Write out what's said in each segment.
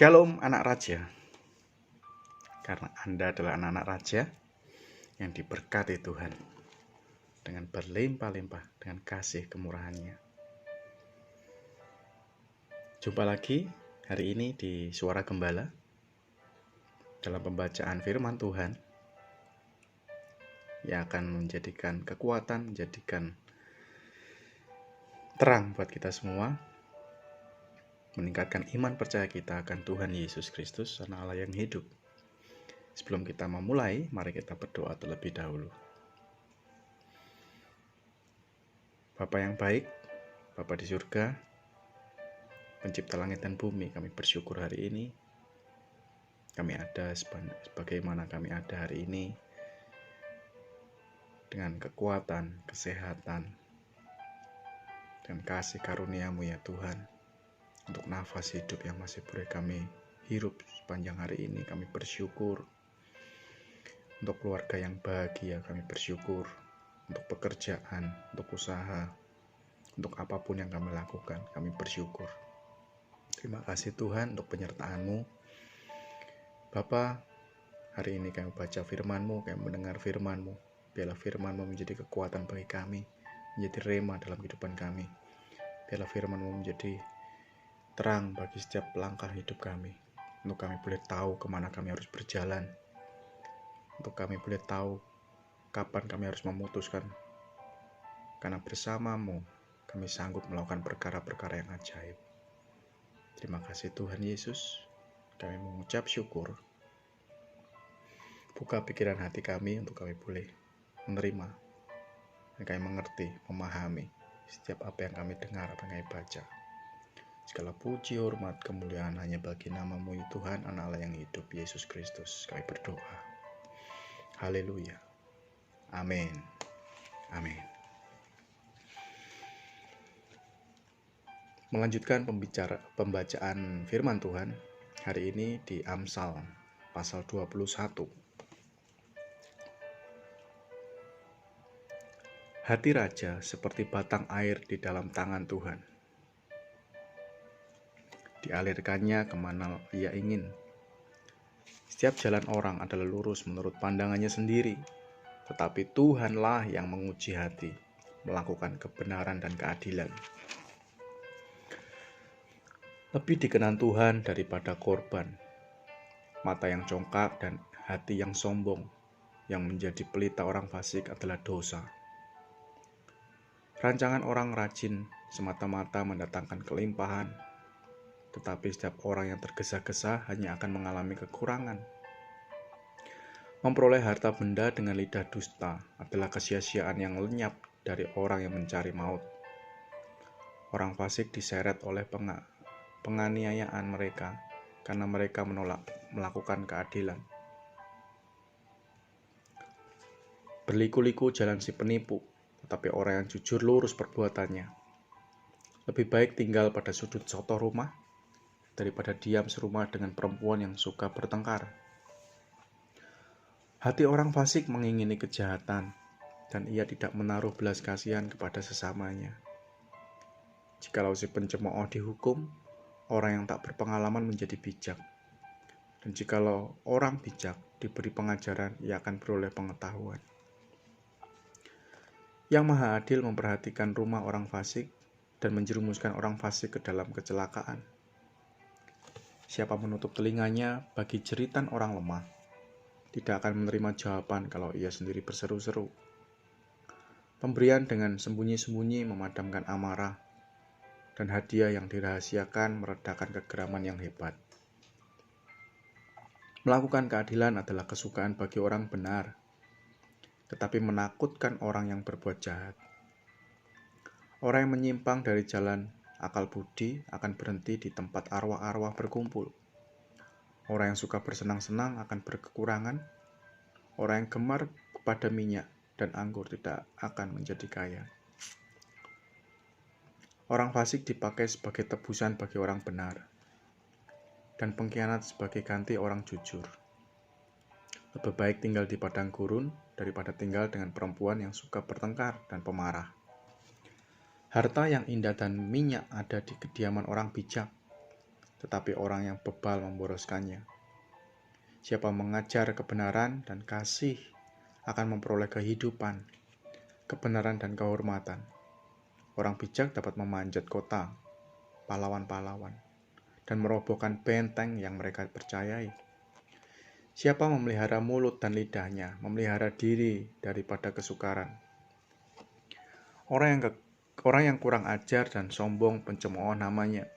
Shalom anak raja, karena Anda adalah anak-anak raja yang diberkati Tuhan dengan berlimpah-limpah dengan kasih kemurahan-Nya. Jumpa lagi hari ini di Suara Gembala dalam pembacaan firman Tuhan yang akan menjadikan kekuatan, menjadikan terang buat kita semua, meningkatkan iman percaya kita akan Tuhan Yesus Kristus, Anak Allah yang hidup. Sebelum kita memulai, mari kita berdoa terlebih dahulu. Bapa yang baik, Bapa di surga, Pencipta langit dan bumi, kami bersyukur hari ini. Kami ada sebagaimana kami ada hari ini, dengan kekuatan, kesehatan, dan kasih karunia-Mu ya Tuhan. Untuk nafas hidup yang masih boleh kami hirup sepanjang hari ini, kami bersyukur. Untuk keluarga yang bahagia, kami bersyukur. Untuk pekerjaan, untuk usaha, untuk apapun yang kami lakukan, kami bersyukur. Terima kasih Tuhan untuk penyertaan-Mu. Bapa, hari ini kami baca firman-Mu, kami mendengar firman-Mu. Biarlah firman-Mu menjadi kekuatan bagi kami, menjadi rema dalam kehidupan kami. Biarlah firman-Mu menjadi terang bagi setiap langkah hidup kami. Untuk kami boleh tahu kemana kami harus berjalan. Untuk kami boleh tahu kapan kami harus memutuskan. Karena bersama-Mu kami sanggup melakukan perkara-perkara yang ajaib. Terima kasih Tuhan Yesus. Kami mengucap syukur. Buka pikiran hati kami untuk kami boleh menerima dan kami mengerti, memahami setiap apa yang kami dengar, apa yang kami baca. Segala puji, hormat, kemuliaan hanya bagi nama-Mu ya Tuhan, Anak Allah yang hidup, Yesus Kristus. Kami berdoa. Haleluya. Amin. Amin. Melanjutkan pembacaan firman Tuhan hari ini di Amsal pasal 21. Hati raja seperti batang air di dalam tangan Tuhan. Dialirkannya kemana ia ingin. Setiap jalan orang adalah lurus menurut pandangannya sendiri, tetapi Tuhanlah yang menguji hati, melakukan kebenaran dan keadilan. Lebih dikenan Tuhan daripada korban, mata yang congkak dan hati yang sombong, yang menjadi pelita orang fasik adalah dosa. Rancangan orang rajin semata-mata mendatangkan kelimpahan, tetapi setiap orang yang tergesa-gesa hanya akan mengalami kekurangan. Memperoleh harta benda dengan lidah dusta adalah kesia-siaan yang lenyap dari orang yang mencari maut. Orang fasik diseret oleh penganiayaan mereka karena mereka menolak melakukan keadilan. Berliku-liku jalan si penipu, tetapi orang yang jujur lurus perbuatannya. Lebih baik tinggal pada sudut soto rumah daripada diam serumah dengan perempuan yang suka bertengkar. Hati orang fasik mengingini kejahatan, dan ia tidak menaruh belas kasihan kepada sesamanya. Jikalau si pencemooh dihukum, orang yang tak berpengalaman menjadi bijak. Dan jikalau orang bijak diberi pengajaran, ia akan beroleh pengetahuan. Yang Maha Adil memperhatikan rumah orang fasik dan menjerumuskan orang fasik ke dalam kecelakaan. Siapa menutup telinganya bagi jeritan orang lemah, tidak akan menerima jawaban kalau ia sendiri berseru-seru. Pemberian dengan sembunyi-sembunyi memadamkan amarah, dan hadiah yang dirahasiakan meredakan kegeraman yang hebat. Melakukan keadilan adalah kesukaan bagi orang benar, tetapi menakutkan orang yang berbuat jahat. Orang yang menyimpang dari jalan akal budi akan berhenti di tempat arwah-arwah berkumpul. Orang yang suka bersenang-senang akan berkekurangan. Orang yang gemar kepada minyak dan anggur tidak akan menjadi kaya. Orang fasik dipakai sebagai tebusan bagi orang benar, dan pengkhianat sebagai ganti orang jujur. Lebih baik tinggal di padang gurun daripada tinggal dengan perempuan yang suka bertengkar dan pemarah. Harta yang indah dan minyak ada di kediaman orang bijak, tetapi orang yang bebal memboroskannya. Siapa mengajar kebenaran dan kasih akan memperoleh kehidupan, kebenaran dan kehormatan. Orang bijak dapat memanjat kota, pahlawan-pahlawan, dan merobohkan benteng yang mereka percayai. Siapa memelihara mulut dan lidahnya, memelihara diri daripada kesukaran. Orang yang kurang ajar dan sombong pencemooh namanya.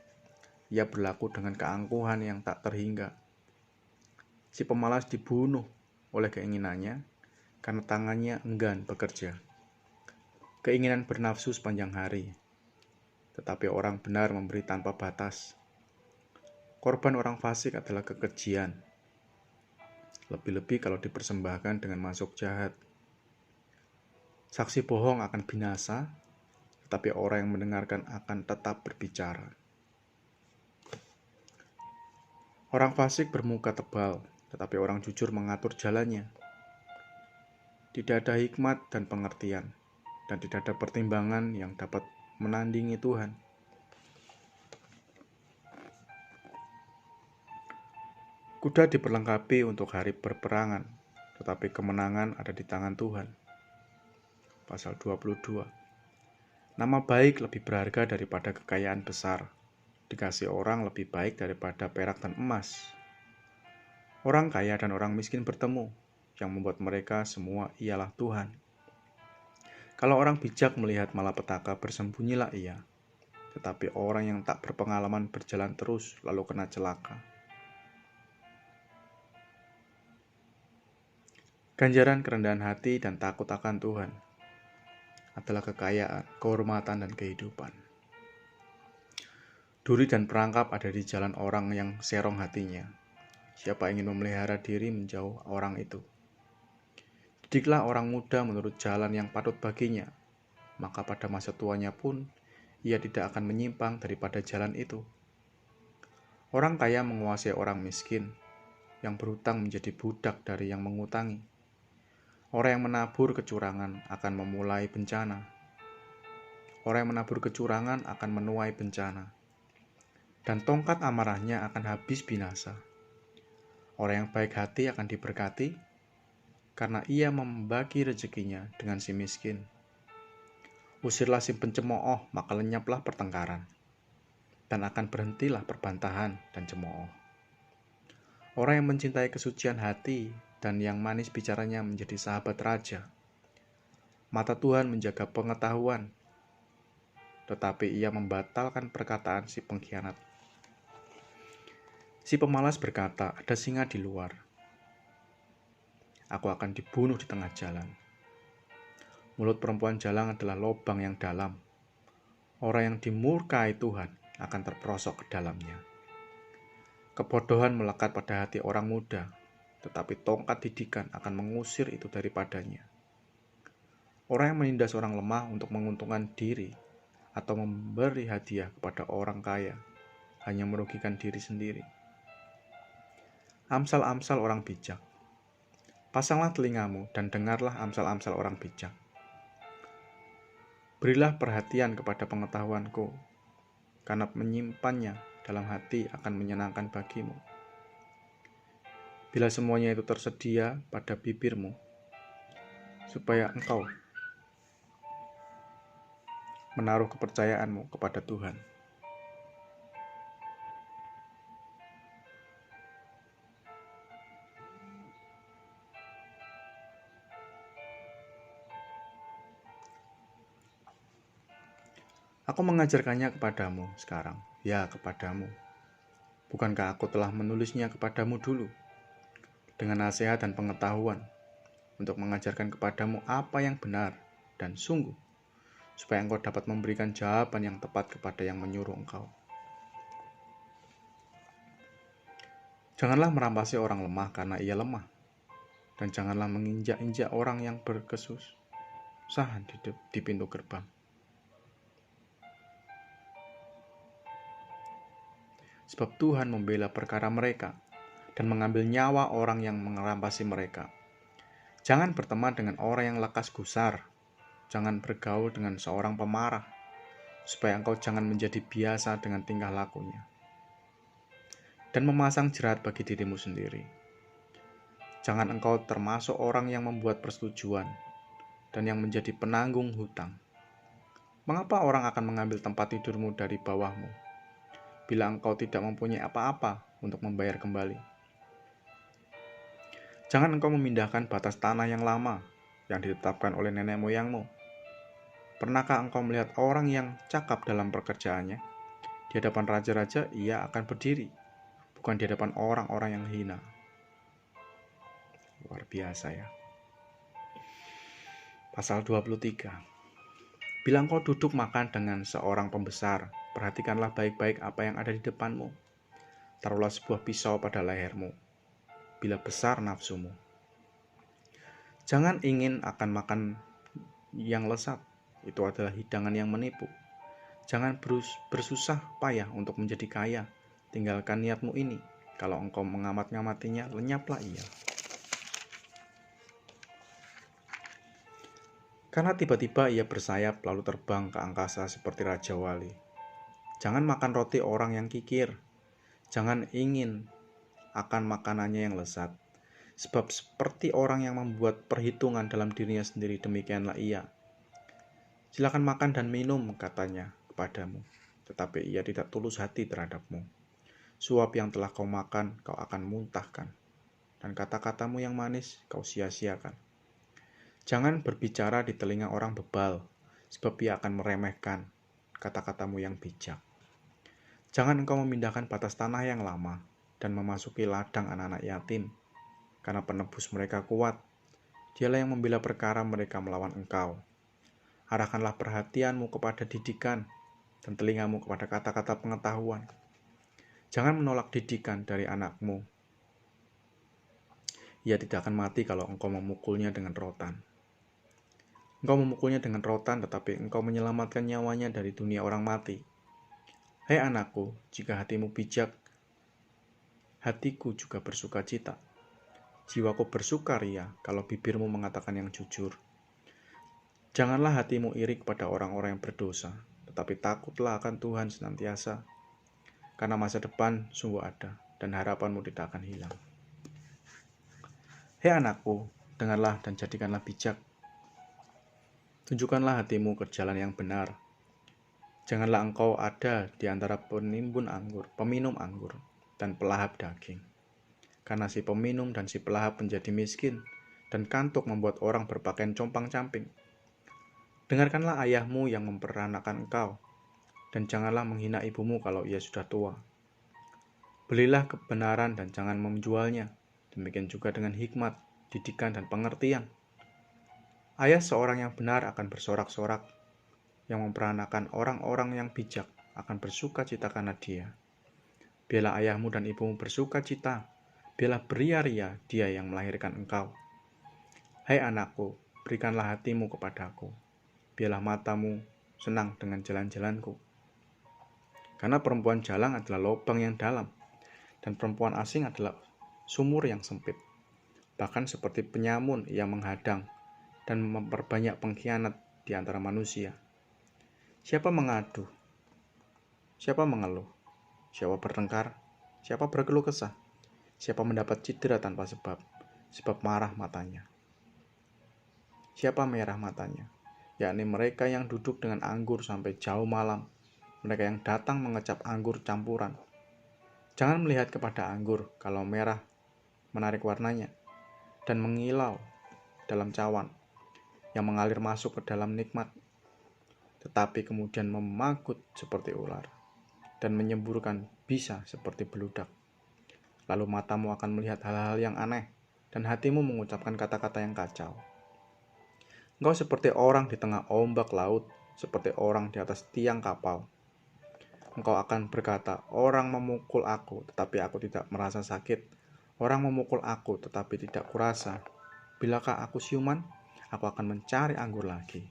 Ia berlaku dengan keangkuhan yang tak terhingga. Si pemalas dibunuh oleh keinginannya karena tangannya enggan bekerja. Keinginan bernafsu sepanjang hari, tetapi orang benar memberi tanpa batas. Korban orang fasik adalah kekejian, lebih-lebih kalau dipersembahkan dengan masuk jahat. Saksi bohong akan binasa, tetapi orang yang mendengarkan akan tetap berbicara. Orang fasik bermuka tebal, tetapi orang jujur mengatur jalannya. Tidak ada hikmat dan pengertian, dan tidak ada pertimbangan yang dapat menandingi Tuhan. Kuda diperlengkapi untuk hari berperangan, tetapi kemenangan ada di tangan Tuhan. Pasal 22. Nama baik lebih berharga daripada kekayaan besar. Dikasih orang lebih baik daripada perak dan emas. Orang kaya dan orang miskin bertemu, yang membuat mereka semua ialah Tuhan. Kalau orang bijak melihat malapetaka, bersembunyilah ia. Tetapi orang yang tak berpengalaman berjalan terus, lalu kena celaka. Ganjaran kerendahan hati dan takut akan Tuhan adalah kekayaan, kehormatan, dan kehidupan. Duri dan perangkap ada di jalan orang yang serong hatinya. Siapa ingin memelihara diri menjauh orang itu. Didiklah orang muda menurut jalan yang patut baginya, maka pada masa tuanya pun ia tidak akan menyimpang daripada jalan itu. Orang kaya menguasai orang miskin, yang berhutang menjadi budak dari yang mengutangi. Orang yang menabur kecurangan akan memulai bencana. Orang yang menabur kecurangan akan menuai bencana. Dan tongkat amarahnya akan habis binasa. Orang yang baik hati akan diberkati, karena ia membagi rezekinya dengan si miskin. Usirlah si pencemooh, maka lenyaplah pertengkaran, dan akan berhentilah perbantahan dan cemooh. Orang yang mencintai kesucian hati dan yang manis bicaranya menjadi sahabat raja. Mata Tuhan menjaga pengetahuan, tetapi ia membatalkan perkataan si pengkhianat. Si pemalas berkata, ada singa di luar. Aku akan dibunuh di tengah jalan. Mulut perempuan jalang adalah lubang yang dalam. Orang yang dimurkai Tuhan akan terperosok ke dalamnya. Kebodohan melekat pada hati orang muda, tetapi tongkat didikan akan mengusir itu daripadanya. Orang yang menindas orang lemah untuk menguntungkan diri atau memberi hadiah kepada orang kaya hanya merugikan diri sendiri. Amsal-amsal orang bijak. Pasanglah telingamu dan dengarlah amsal-amsal orang bijak. Berilah perhatian kepada pengetahuanku, karena menyimpannya dalam hati akan menyenangkan bagimu. Bila semuanya itu tersedia pada bibirmu, supaya engkau menaruh kepercayaanmu kepada Tuhan. Aku mengajarkannya kepadamu sekarang, ya kepadamu. Bukankah aku telah menulisnya kepadamu dulu, dengan nasihat dan pengetahuan, untuk mengajarkan kepadamu apa yang benar dan sungguh, supaya engkau dapat memberikan jawaban yang tepat kepada yang menyuruh engkau. Janganlah merampasi orang lemah karena ia lemah, dan janganlah menginjak-injak orang yang berkesusahan di pintu gerbang. Sebab Tuhan membela perkara mereka dan mengambil nyawa orang yang merampasi mereka. Jangan berteman dengan orang yang lekas gusar. Jangan bergaul dengan seorang pemarah, supaya engkau jangan menjadi biasa dengan tingkah lakunya. dan memasang jerat bagi dirimu sendiri. Jangan engkau termasuk orang yang membuat persetujuan dan yang menjadi penanggung hutang. Mengapa orang akan mengambil tempat tidurmu dari bawahmu, bila engkau tidak mempunyai apa-apa untuk membayar kembali? Jangan engkau memindahkan batas tanah yang lama yang ditetapkan oleh nenek moyangmu. Pernahkah engkau melihat orang yang cakap dalam pekerjaannya? Di hadapan raja-raja ia akan berdiri, bukan di hadapan orang-orang yang hina. Luar biasa ya. Pasal 23. Bila engkau duduk makan dengan seorang pembesar, perhatikanlah baik-baik apa yang ada di depanmu. Taruhlah sebuah pisau pada lehermu, bila besar nafsumu. Jangan ingin akan makan yang lezat, itu adalah hidangan yang menipu. Jangan bersusah payah untuk menjadi kaya. Tinggalkan niatmu ini. Kalau engkau mengamat-ngamatinya, lenyaplah ia. Karena tiba-tiba ia bersayap lalu terbang ke angkasa seperti Raja Wali. Jangan makan roti orang yang kikir. Jangan ingin akan makanannya yang lezat. Sebab seperti orang yang membuat perhitungan dalam dirinya sendiri, demikianlah ia. Silakan makan dan minum, katanya kepadamu, tetapi ia tidak tulus hati terhadapmu. Suap yang telah kau makan, kau akan muntahkan, dan kata-katamu yang manis kau sia-siakan. Jangan berbicara di telinga orang bebal, sebab ia akan meremehkan kata-katamu yang bijak. Jangan engkau memindahkan batas tanah yang lama, dan memasuki ladang anak-anak yatim, karena penebus mereka kuat. Dialah yang membela perkara mereka melawan engkau. Arahkanlah perhatianmu kepada didikan dan telingamu kepada kata-kata pengetahuan. Jangan menolak didikan dari anakmu. Ia tidak akan mati kalau engkau memukulnya dengan rotan. Engkau memukulnya dengan rotan, tetapi engkau menyelamatkan nyawanya dari dunia orang mati. Hai anakku, jika hatimu bijak, hatiku juga bersuka cita. Jiwaku bersukaria kalau bibirmu mengatakan yang jujur. Janganlah hatimu iri kepada orang-orang yang berdosa, tetapi takutlah akan Tuhan senantiasa, karena masa depan sungguh ada, dan harapanmu tidak akan hilang. Hei anakku, dengarlah dan jadikanlah bijak. Tunjukkanlah hatimu ke jalan yang benar. Janganlah engkau ada di antara peminum anggur, dan pelahap daging. Karena si peminum dan si pelahap menjadi miskin, dan kantuk membuat orang berpakaian compang-camping. Dengarkanlah ayahmu yang memperanakan engkau, dan janganlah menghina ibumu kalau ia sudah tua. Belilah kebenaran dan jangan menjualnya, demikian juga dengan hikmat, didikan, dan pengertian. Ayah seorang yang benar akan bersorak-sorak, yang memperanakan orang-orang yang bijak akan bersuka cita karena dia. Biarlah ayahmu dan ibumu bersuka cita, biarlah beria-ria dia yang melahirkan engkau. Hai anakku, berikanlah hatimu kepadaku. Biarlah matamu senang dengan jalan-jalanku. Karena perempuan jalang adalah lubang yang dalam, dan perempuan asing adalah sumur yang sempit. Bahkan seperti penyamun yang menghadang dan memperbanyak pengkhianat di antara manusia. Siapa mengadu? Siapa mengeluh? Siapa bertengkar? Siapa berkeluh kesah? Siapa mendapat cedera tanpa sebab marah matanya? Siapa merah matanya? Yakni mereka yang duduk dengan anggur sampai jauh malam, mereka yang datang mengecap anggur campuran. Jangan melihat kepada anggur kalau merah menarik warnanya, dan mengilau dalam cawan yang mengalir masuk ke dalam nikmat, tetapi kemudian memagut seperti ular, dan menyemburkan bisa seperti beludak. Lalu matamu akan melihat hal-hal yang aneh, dan hatimu mengucapkan kata-kata yang kacau. Engkau seperti orang di tengah ombak laut, seperti orang di atas tiang kapal. Engkau akan berkata, orang memukul aku, tetapi aku tidak merasa sakit. Orang memukul aku, tetapi tidak kurasa. Bilakah aku siuman, aku akan mencari anggur lagi.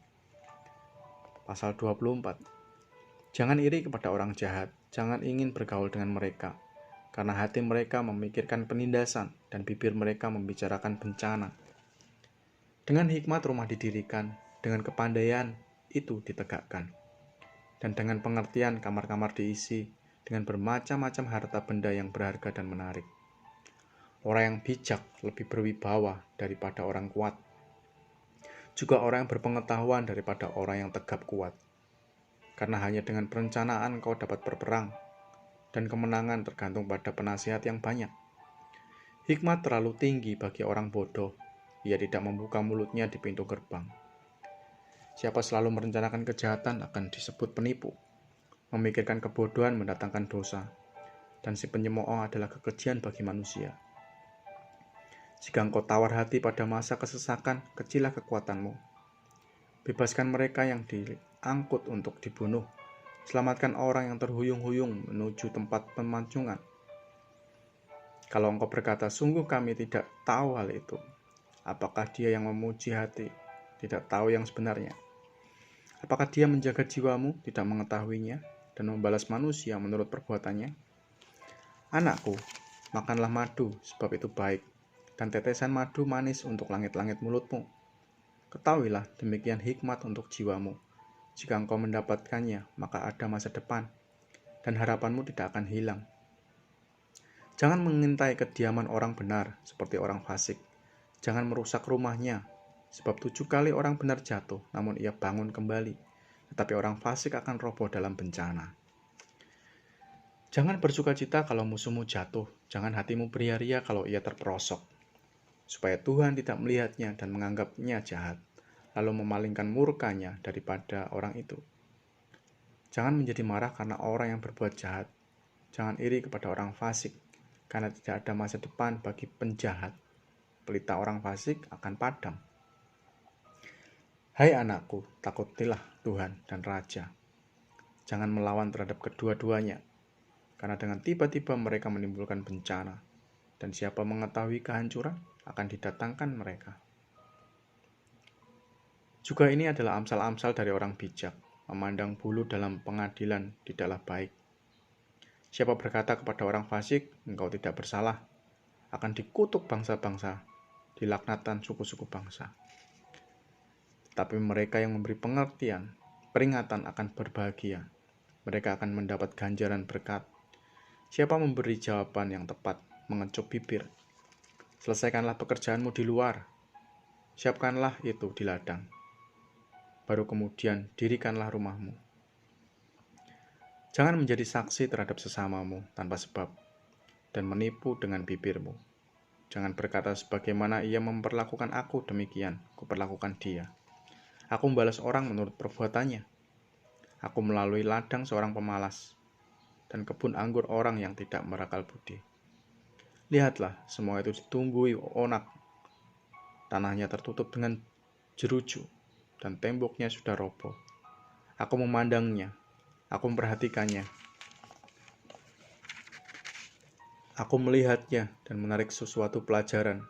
Pasal 24. Jangan iri kepada orang jahat, jangan ingin bergaul dengan mereka, karena hati mereka memikirkan penindasan, dan bibir mereka membicarakan bencana. Dengan hikmat rumah didirikan, dengan kepandaian itu ditegakkan, dan dengan pengertian kamar-kamar diisi, dengan bermacam-macam harta benda yang berharga dan menarik. Orang yang bijak lebih berwibawa daripada orang kuat. Juga orang yang berpengetahuan daripada orang yang tegap kuat. Karena hanya dengan perencanaan kau dapat berperang, dan kemenangan tergantung pada penasihat yang banyak. Hikmat terlalu tinggi bagi orang bodoh. Ia tidak membuka mulutnya di pintu gerbang. Siapa selalu merencanakan kejahatan akan disebut penipu. Memikirkan kebodohan mendatangkan dosa, dan si penyemooh adalah kekejian bagi manusia. Jika engkau tawar hati pada masa kesesakan, kecilah kekuatanmu. Bebaskan mereka yang diangkut untuk dibunuh. Selamatkan orang yang terhuyung-huyung menuju tempat pemancingan. Kalau engkau berkata, sungguh kami tidak tahu hal itu. Apakah dia yang memuji hati, tidak tahu yang sebenarnya? Apakah dia menjaga jiwamu, tidak mengetahuinya, dan membalas manusia menurut perbuatannya? Anakku, makanlah madu, sebab itu baik, dan tetesan madu manis untuk langit-langit mulutmu. Ketahuilah demikian hikmat untuk jiwamu. Jika engkau mendapatkannya, maka ada masa depan, dan harapanmu tidak akan hilang. Jangan mengintai kediaman orang benar seperti orang fasik. Jangan merusak rumahnya, sebab 7 kali orang benar jatuh, namun ia bangun kembali. Tetapi orang fasik akan roboh dalam bencana. Jangan bersukacita kalau musuhmu jatuh. Jangan hatimu beria-ria kalau ia terperosok. Supaya Tuhan tidak melihatnya dan menganggapnya jahat, lalu memalingkan murkanya daripada orang itu. Jangan menjadi marah karena orang yang berbuat jahat. Jangan iri kepada orang fasik, karena tidak ada masa depan bagi penjahat. Pelita orang fasik akan padam. Hai anakku, takutilah Tuhan dan Raja. Jangan melawan terhadap kedua-duanya, karena dengan tiba-tiba mereka menimbulkan bencana, dan siapa mengetahui kehancuran akan didatangkan mereka. Juga ini adalah amsal-amsal dari orang bijak. Memandang bulu dalam pengadilan tidaklah baik. Siapa berkata kepada orang fasik, engkau tidak bersalah, akan dikutuk bangsa-bangsa, dilaknatkan suku-suku bangsa. Tapi mereka yang memberi pengertian, peringatan akan berbahagia. Mereka akan mendapat ganjaran berkat. Siapa memberi jawaban yang tepat, mengecup bibir. Selesaikanlah pekerjaanmu di luar. Siapkanlah itu di ladang. Baru kemudian dirikanlah rumahmu. Jangan menjadi saksi terhadap sesamamu tanpa sebab, dan menipu dengan bibirmu. Jangan berkata sebagaimana ia memperlakukan aku, demikian kuperlakukan dia. Aku membalas orang menurut perbuatannya. Aku melalui ladang seorang pemalas, dan kebun anggur orang yang tidak berakal budi. Lihatlah, semua itu ditumbuhi onak. Tanahnya tertutup dengan jeruju, dan temboknya sudah roboh. Aku memandangnya, aku memperhatikannya. Aku melihatnya dan menarik sesuatu pelajaran.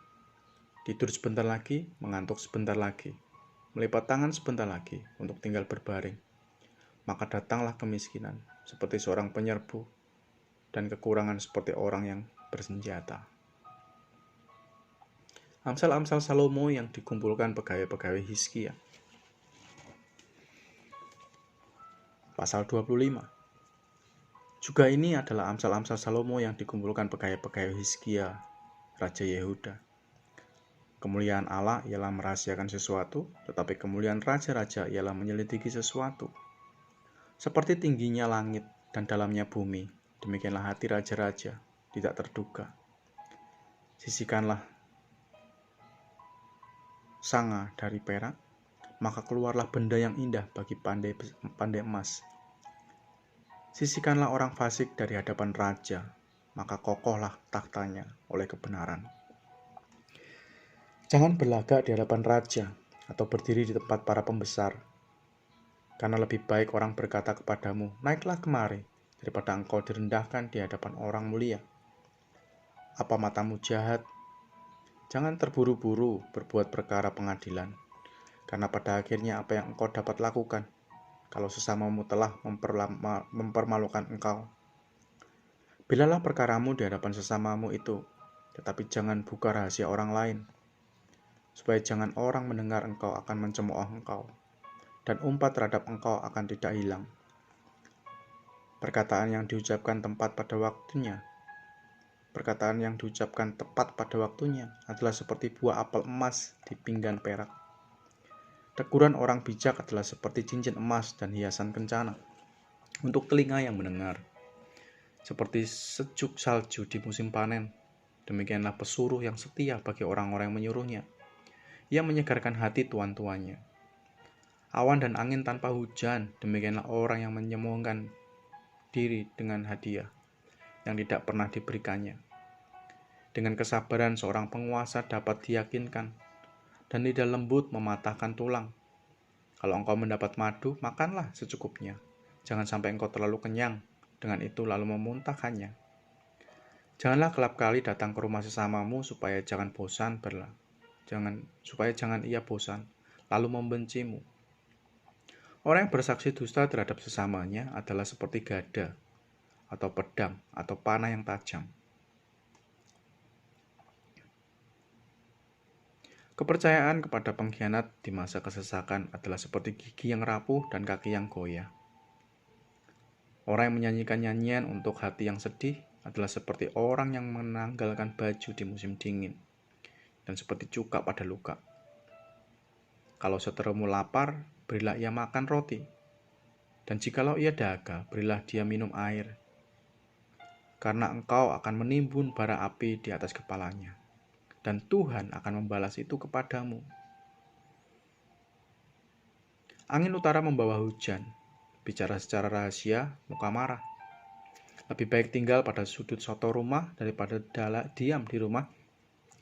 Tidur sebentar lagi, mengantuk sebentar lagi, melipat tangan sebentar lagi untuk tinggal berbaring. Maka datanglah kemiskinan seperti seorang penyerbu dan kekurangan seperti orang yang bersenjata. Amsal-amsal Salomo yang dikumpulkan pegawai-pegawai Hizkia. Pasal 25. Juga ini adalah amsal-amsal Salomo yang dikumpulkan pegawai-pegawai Hizkia, Raja Yehuda. Kemuliaan Allah ialah merahasiakan sesuatu, tetapi kemuliaan raja-raja ialah menyelidiki sesuatu. Seperti tingginya langit dan dalamnya bumi, demikianlah hati raja-raja, tidak terduga. Sisihkanlah sanga dari perak, maka keluarlah benda yang indah bagi pandai emas. Sisihkanlah orang fasik dari hadapan raja, maka kokohlah tahtanya oleh kebenaran. Jangan berlagak di hadapan raja atau berdiri di tempat para pembesar, karena lebih baik orang berkata kepadamu, naiklah kemari, daripada engkau direndahkan di hadapan orang mulia. Apa matamu jahat? Jangan terburu-buru berbuat perkara pengadilan, karena pada akhirnya apa yang engkau dapat lakukan, kalau sesamamu telah mempermalukan engkau. Bilalah perkaramu di hadapan sesamamu itu, tetapi jangan buka rahasia orang lain, supaya jangan orang mendengar engkau akan mencemooh engkau, dan umpat terhadap engkau akan tidak hilang. Perkataan yang diucapkan tepat pada waktunya adalah seperti buah apel emas di pinggan perak. Teguran orang bijak adalah seperti cincin emas dan hiasan kencana untuk telinga yang mendengar. Seperti sejuk salju di musim panen, demikianlah pesuruh yang setia bagi orang-orang yang menyuruhnya. Ia menyegarkan hati tuan-tuannya. Awan dan angin tanpa hujan, demikianlah orang yang menyombongkan diri dengan hadiah yang tidak pernah diberikannya. Dengan kesabaran seorang penguasa dapat diyakinkan, dan lidah lembut mematahkan tulang. Kalau engkau mendapat madu, makanlah secukupnya. Jangan sampai engkau terlalu kenyang, dengan itu lalu memuntahkannya. Janganlah kelap kali datang ke rumah sesamamu supaya jangan ia bosan, lalu membencimu. Orang yang bersaksi dusta terhadap sesamanya adalah seperti gada, atau pedang, atau panah yang tajam. Kepercayaan kepada pengkhianat di masa kesesakan adalah seperti gigi yang rapuh dan kaki yang goyah. Orang yang menyanyikan nyanyian untuk hati yang sedih adalah seperti orang yang menanggalkan baju di musim dingin, dan seperti cuka pada luka. Kalau saudaramu lapar, berilah ia makan roti, dan jikalau ia dahaga, berilah dia minum air, karena engkau akan menimbun bara api di atas kepalanya, dan Tuhan akan membalas itu kepadamu. Angin utara membawa hujan, bicara secara rahasia, muka marah. Lebih baik tinggal pada sudut soto rumah daripada diam di rumah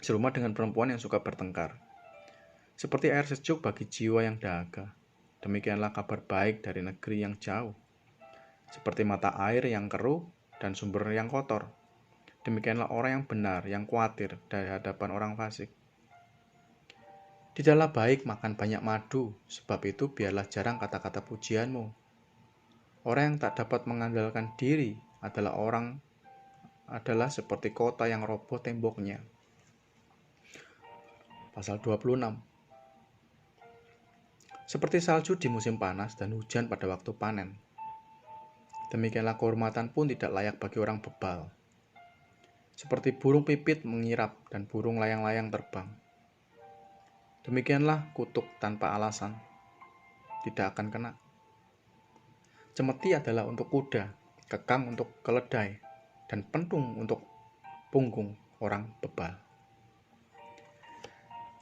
serumah dengan perempuan yang suka bertengkar. Seperti air sejuk bagi jiwa yang dahaga, demikianlah kabar baik dari negeri yang jauh. Seperti mata air yang keruh dan sumber yang kotor, demikianlah orang yang benar yang khawatir dari hadapan orang fasik. Tidaklah baik makan banyak madu, sebab itu biarlah jarang kata-kata pujianmu. Orang yang tak dapat mengandalkan diri adalah seperti kota yang roboh temboknya. Pasal 26. Seperti salju di musim panas dan hujan pada waktu panen, demikianlah kehormatan pun tidak layak bagi orang bebal. Seperti burung pipit mengirap dan burung layang-layang terbang, demikianlah kutuk tanpa alasan tidak akan kena. Cemeti adalah untuk kuda, kekang untuk keledai, dan pentung untuk punggung orang bebal.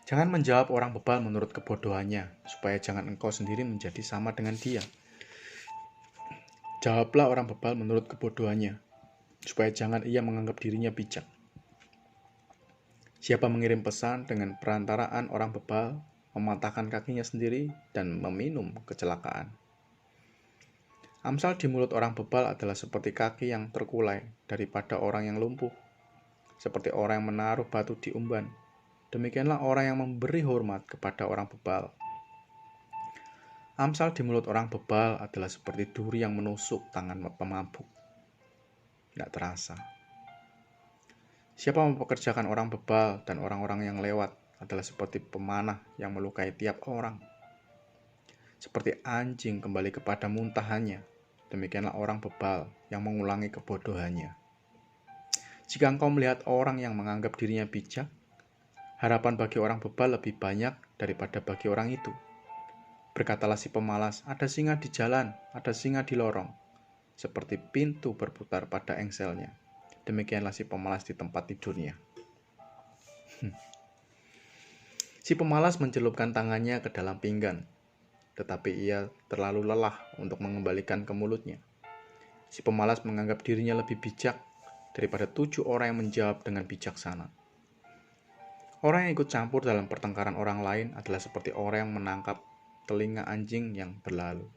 Jangan menjawab orang bebal menurut kebodohannya, supaya jangan engkau sendiri menjadi sama dengan dia. Jawablah orang bebal menurut kebodohannya, supaya jangan ia menganggap dirinya bijak. Siapa mengirim pesan dengan perantaraan orang bebal, mematahkan kakinya sendiri, dan meminum kecelakaan. Amsal di mulut orang bebal adalah seperti kaki yang terkulai daripada orang yang lumpuh, seperti orang yang menaruh batu di umban. Demikianlah orang yang memberi hormat kepada orang bebal. Amsal di mulut orang bebal adalah seperti duri yang menusuk tangan pemabuk. Tidak terasa. Siapa mempekerjakan orang bebal dan orang-orang yang lewat adalah seperti pemanah yang melukai tiap orang. Seperti anjing kembali kepada muntahannya, demikianlah orang bebal yang mengulangi kebodohannya. Jika engkau melihat orang yang menganggap dirinya bijak, harapan bagi orang bebal lebih banyak daripada bagi orang itu. Berkatalah si pemalas, ada singa di jalan, ada singa di lorong, seperti pintu berputar pada engselnya. Demikianlah si pemalas di tempat tidurnya. Si pemalas mencelupkan tangannya ke dalam pinggan, tetapi ia terlalu lelah untuk mengembalikan ke mulutnya. Si pemalas menganggap dirinya lebih bijak daripada 7 orang yang menjawab dengan bijaksana. Orang yang ikut campur dalam pertengkaran orang lain adalah seperti orang yang menangkap telinga anjing yang berlalu.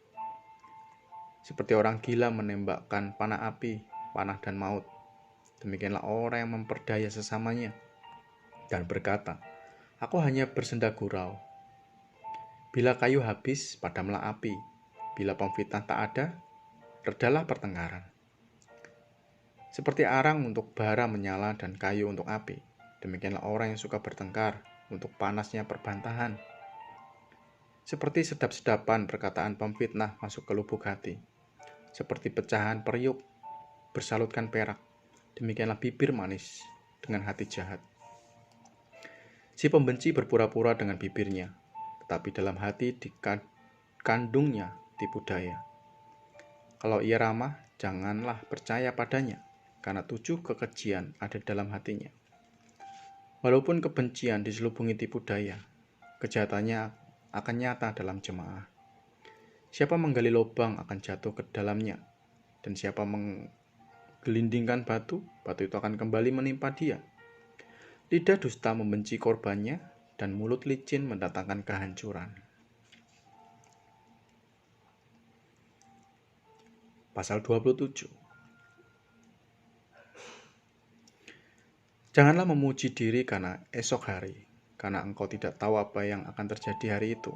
Seperti orang gila menembakkan panah api, panah dan maut. Demikianlah orang yang memperdaya sesamanya dan berkata, aku hanya bersenda gurau. Bila kayu habis, padamlah api. Bila pemfitnah tak ada, redalah pertengkaran. Seperti arang untuk bara menyala dan kayu untuk api, demikianlah orang yang suka bertengkar untuk panasnya perbantahan. Seperti sedap-sedapan perkataan pemfitnah masuk ke lubuk hati, seperti pecahan periuk bersalutkan perak. Demikianlah bibir manis dengan hati jahat. Si pembenci berpura-pura dengan bibirnya, tetapi dalam hati dikandungnya tipu daya. Kalau ia ramah, janganlah percaya padanya, karena 7 kekejian ada dalam hatinya. Walaupun kebencian diselubungi tipu daya, kejahatannya akan nyata dalam jemaah. Siapa menggali lubang akan jatuh ke dalamnya, dan siapa menggelindingkan batu, batu itu akan kembali menimpa dia. Lidah dusta membenci korbannya, dan mulut licin mendatangkan kehancuran. Pasal 27. Janganlah memuji diri karena esok hari, karena engkau tidak tahu apa yang akan terjadi hari itu.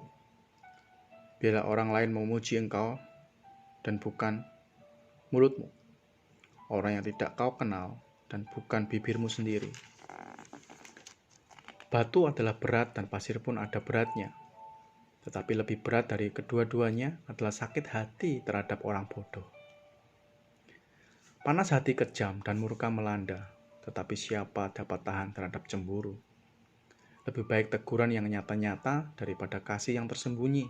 Biarlah orang lain memuji engkau dan bukan mulutmu, orang yang tidak kau kenal dan bukan bibirmu sendiri. Batu adalah berat dan pasir pun ada beratnya, tetapi lebih berat dari kedua-duanya adalah sakit hati terhadap orang bodoh. Panas hati kejam dan murka melanda, tetapi siapa dapat tahan terhadap cemburu? Lebih baik teguran yang nyata-nyata daripada kasih yang tersembunyi.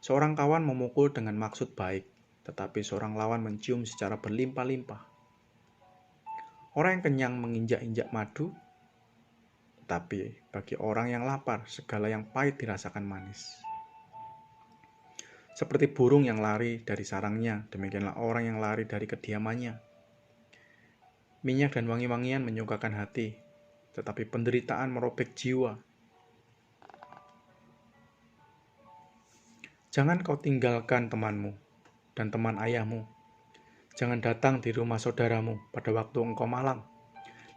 Seorang kawan memukul dengan maksud baik, tetapi seorang lawan mencium secara berlimpah-limpah. Orang yang kenyang menginjak-injak madu, tetapi bagi orang yang lapar, segala yang pahit dirasakan manis. Seperti burung yang lari dari sarangnya, demikianlah orang yang lari dari kediamannya. Minyak dan wangi-wangian menyukakan hati, tetapi penderitaan merobek jiwa. Jangan kau tinggalkan temanmu dan teman ayahmu. Jangan datang di rumah saudaramu pada waktu engkau malang.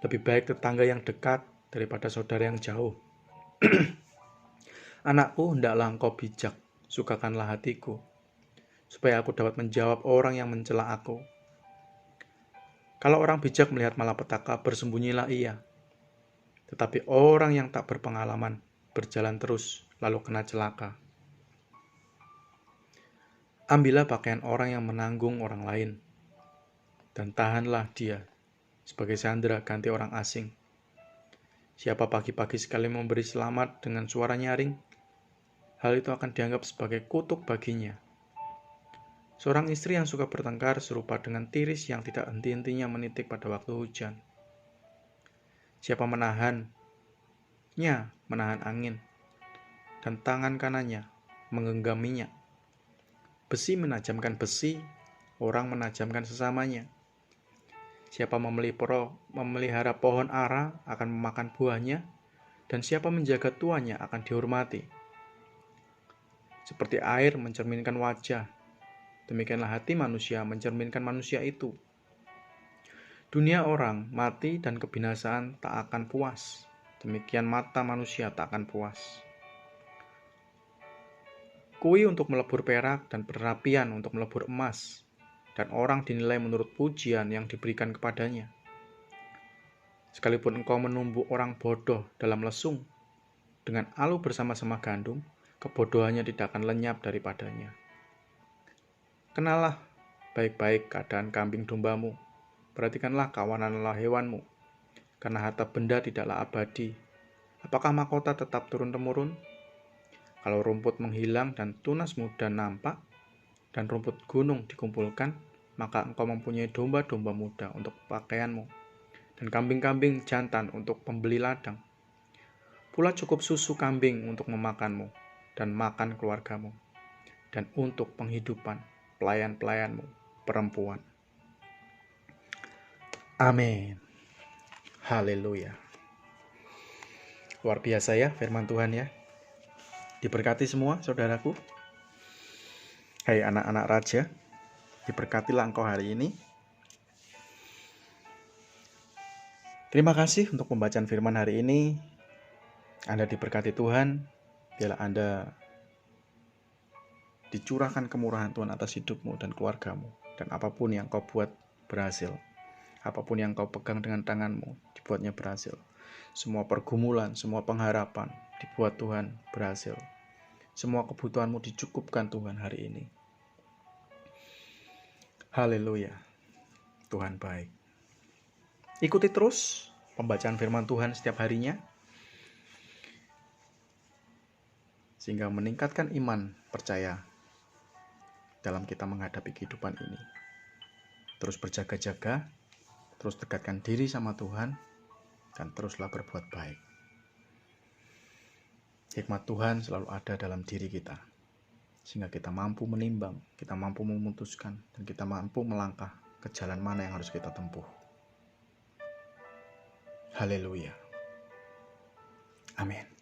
Lebih baik tetangga yang dekat daripada saudara yang jauh. Anakku, hendaklah engkau bijak, sukakanlah hatiku, supaya aku dapat menjawab orang yang mencela aku. Kalau orang bijak melihat malapetaka, bersembunyilah ia. Tetapi orang yang tak berpengalaman berjalan terus, lalu kena celaka. Ambillah pakaian orang yang menanggung orang lain, dan tahanlah dia sebagai sandera ganti orang asing. Siapa pagi-pagi sekali memberi selamat dengan suara nyaring, hal itu akan dianggap sebagai kutuk baginya. Seorang istri yang suka bertengkar serupa dengan tiris yang tidak henti-hentinya menitik pada waktu hujan. Siapa menahan angin, dan tangan kanannya menggenggam minyak. Besi menajamkan besi, orang menajamkan sesamanya. Siapa memelihara pohon ara akan memakan buahnya, dan siapa menjaga tuannya akan dihormati. Seperti air mencerminkan wajah, demikianlah hati manusia mencerminkan manusia itu. Dunia orang mati dan kebinasaan tak akan puas, demikian mata manusia tak akan puas. Kui untuk melebur perak dan perapian untuk melebur emas, dan orang dinilai menurut pujian yang diberikan kepadanya. Sekalipun engkau menumbuk orang bodoh dalam lesung, dengan alu bersama-sama gandum, kebodohannya tidak akan lenyap daripadanya. Kenalah baik-baik keadaan kambing dombamu, perhatikanlah kawananlah hewanmu, karena harta benda tidaklah abadi. Apakah mahkota tetap turun-temurun? Kalau rumput menghilang dan tunas muda nampak, dan rumput gunung dikumpulkan, maka engkau mempunyai domba-domba muda untuk pakaianmu, dan kambing-kambing jantan untuk pembeli ladang. Pula cukup susu kambing untuk memakanmu, dan makan keluargamu, dan untuk penghidupan pelayan-pelayanmu perempuan. Amin. Haleluya. Luar biasa ya firman Tuhan ya. Diberkati semua saudaraku. Hai anak-anak raja, diberkatilah engkau hari ini. Terima kasih untuk pembacaan firman hari ini. Anda diberkati Tuhan. Biarlah Anda dicurahkan kemurahan Tuhan atas hidupmu dan keluargamu. Dan apapun yang kau buat berhasil. Apapun yang kau pegang dengan tanganmu, dibuatnya berhasil. Semua pergumulan, semua pengharapan, dibuat Tuhan berhasil. Semua kebutuhanmu dicukupkan Tuhan hari ini. Haleluya. Tuhan baik. Ikuti terus pembacaan firman Tuhan setiap harinya, sehingga meningkatkan iman percaya dalam kita menghadapi kehidupan ini. Terus berjaga-jaga, terus dekatkan diri sama Tuhan, dan teruslah berbuat baik. Hikmat Tuhan selalu ada dalam diri kita, sehingga kita mampu menimbang, kita mampu memutuskan, dan kita mampu melangkah ke jalan mana yang harus kita tempuh. Haleluya. Amin.